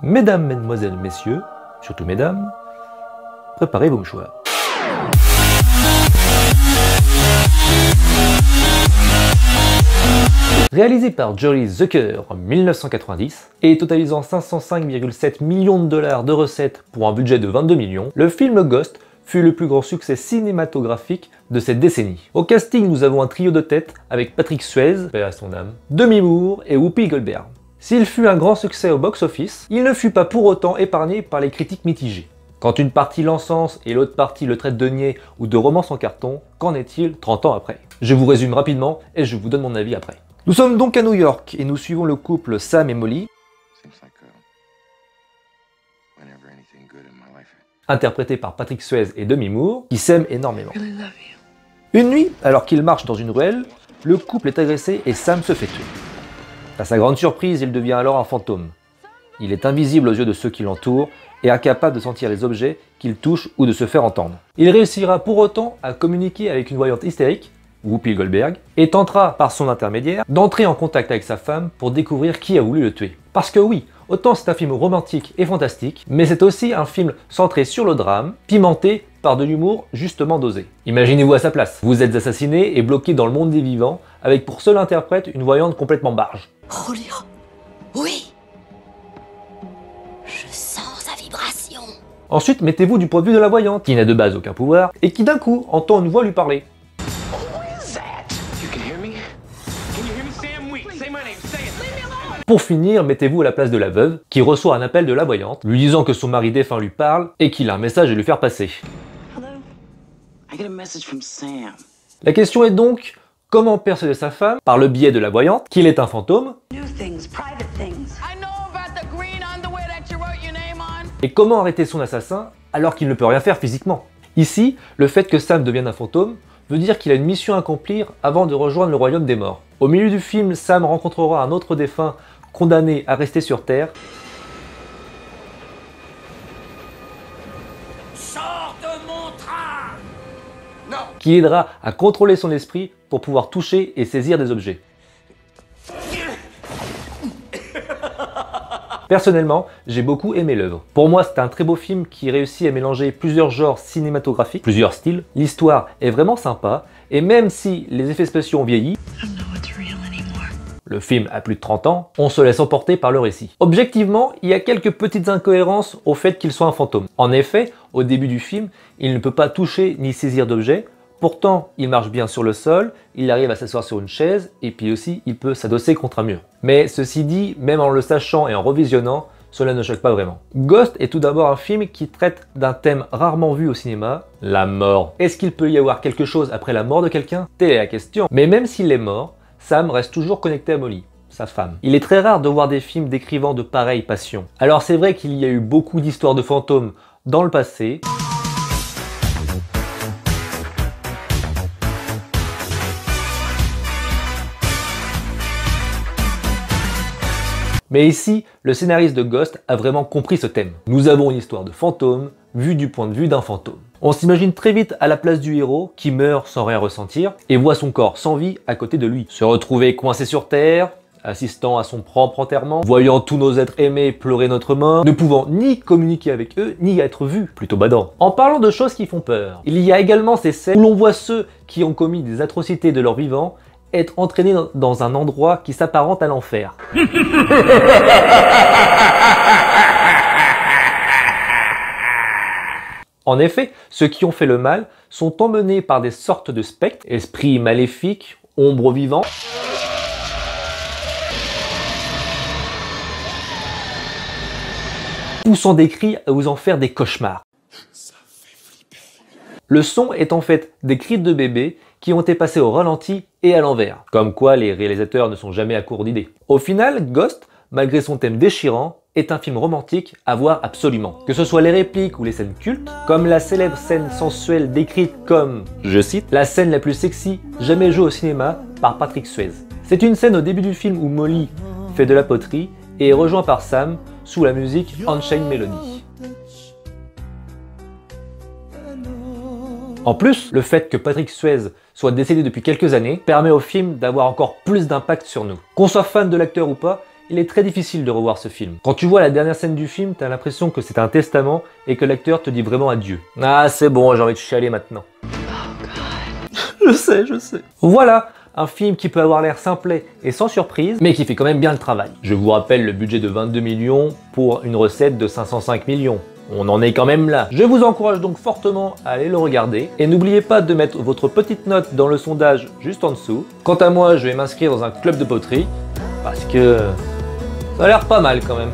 Mesdames, mesdemoiselles, messieurs, surtout mesdames, préparez vos mouchoirs. Réalisé par Joel Zucker en 1990 et totalisant 505,7 millions de dollars de recettes pour un budget de 22 millions, le film Ghost fut le plus grand succès cinématographique de cette décennie. Au casting, nous avons un trio de tête avec Patrick Swayze, paix à son âme, Demi Moore et Whoopi Goldberg. S'il fut un grand succès au box-office, il ne fut pas pour autant épargné par les critiques mitigées. Quand une partie l'encense et l'autre partie le traite de niais ou de romance en carton, qu'en est-il 30 ans après? Je vous résume rapidement et je vous donne mon avis après. Nous sommes donc à New York et nous suivons le couple Sam et Molly, interprétés par Patrick Swayze et Demi Moore, qui s'aiment énormément. Une nuit, alors qu'ils marchent dans une ruelle, le couple est agressé et Sam se fait tuer. À sa grande surprise, il devient alors un fantôme. Il est invisible aux yeux de ceux qui l'entourent et incapable de sentir les objets qu'il touche ou de se faire entendre. Il réussira pour autant à communiquer avec une voyante hystérique, Whoopi Goldberg, et tentera, par son intermédiaire, d'entrer en contact avec sa femme pour découvrir qui a voulu le tuer. Parce que oui, autant c'est un film romantique et fantastique, mais c'est aussi un film centré sur le drame, pimenté par de l'humour justement dosé. Imaginez-vous à sa place. Vous êtes assassiné et bloqué dans le monde des vivants, avec pour seul interprète une voyante complètement barge. Julio, oui. Je sens sa vibration. Ensuite, mettez-vous du point de vue de la voyante, qui n'a de base aucun pouvoir, et qui d'un coup entend une voix lui parler. Pour finir, mettez-vous à la place de la veuve, qui reçoit un appel de la voyante, lui disant que son mari défunt lui parle, et qu'il a un message à lui faire passer. La question est donc, comment persuader sa femme, par le biais de la voyante, qu'il est un fantôme, et comment arrêter son assassin alors qu'il ne peut rien faire physiquement. Ici, le fait que Sam devienne un fantôme veut dire qu'il a une mission à accomplir avant de rejoindre le royaume des morts. Au milieu du film, Sam rencontrera un autre défunt condamné à rester sur Terre. Sors de mon train! Non! Qui aidera à contrôler son esprit pour pouvoir toucher et saisir des objets. Personnellement, j'ai beaucoup aimé l'œuvre. Pour moi, c'est un très beau film qui réussit à mélanger plusieurs genres cinématographiques, plusieurs styles. L'histoire est vraiment sympa, et même si les effets spéciaux ont vieilli, le film a plus de 30 ans, on se laisse emporter par le récit. Objectivement, il y a quelques petites incohérences au fait qu'il soit un fantôme. En effet, au début du film, il ne peut pas toucher ni saisir d'objets. Pourtant, il marche bien sur le sol, il arrive à s'asseoir sur une chaise, et puis aussi, il peut s'adosser contre un mur. Mais ceci dit, même en le sachant et en revisionnant, cela ne choque pas vraiment. Ghost est tout d'abord un film qui traite d'un thème rarement vu au cinéma, la mort. Est-ce qu'il peut y avoir quelque chose après la mort de quelqu'un? Telle est la question. Mais même s'il est mort, Sam reste toujours connecté à Molly, sa femme. Il est très rare de voir des films décrivant de pareilles passions. Alors c'est vrai qu'il y a eu beaucoup d'histoires de fantômes dans le passé, mais ici, le scénariste de Ghost a vraiment compris ce thème. Nous avons une histoire de fantôme, vue du point de vue d'un fantôme. On s'imagine très vite à la place du héros, qui meurt sans rien ressentir, et voit son corps sans vie à côté de lui. Se retrouver coincé sur Terre, assistant à son propre enterrement, voyant tous nos êtres aimés pleurer notre mort, ne pouvant ni communiquer avec eux, ni être vus. Plutôt badant. En parlant de choses qui font peur, il y a également ces scènes où l'on voit ceux qui ont commis des atrocités de leur vivant être entraîné dans un endroit qui s'apparente à l'enfer. En effet, ceux qui ont fait le mal sont emmenés par des sortes de spectres, esprits maléfiques, ombres vivants, poussant des cris à vous en faire des cauchemars. Le son est en fait des cris de bébés qui ont été passés au ralenti et à l'envers. Comme quoi les réalisateurs ne sont jamais à court d'idées. Au final, Ghost, malgré son thème déchirant, est un film romantique à voir absolument. Que ce soit les répliques ou les scènes cultes, comme la célèbre scène sensuelle décrite comme, je cite, la scène la plus sexy jamais jouée au cinéma par Patrick Swayze. C'est une scène au début du film où Molly fait de la poterie et est rejoint par Sam sous la musique Unchained Melody. En plus, le fait que Patrick Swayze soit décédé depuis quelques années permet au film d'avoir encore plus d'impact sur nous. Qu'on soit fan de l'acteur ou pas, il est très difficile de revoir ce film. Quand tu vois la dernière scène du film, t'as l'impression que c'est un testament et que l'acteur te dit vraiment adieu. Ah c'est bon, j'ai envie de chialer maintenant. Je sais. Voilà, un film qui peut avoir l'air simplet et sans surprise, mais qui fait quand même bien le travail. Je vous rappelle le budget de 22 millions pour une recette de 505 millions. On en est quand même là. Je vous encourage donc fortement à aller le regarder. Et n'oubliez pas de mettre votre petite note dans le sondage juste en dessous. Quant à moi, je vais m'inscrire dans un club de poterie, parce que ça a l'air pas mal quand même.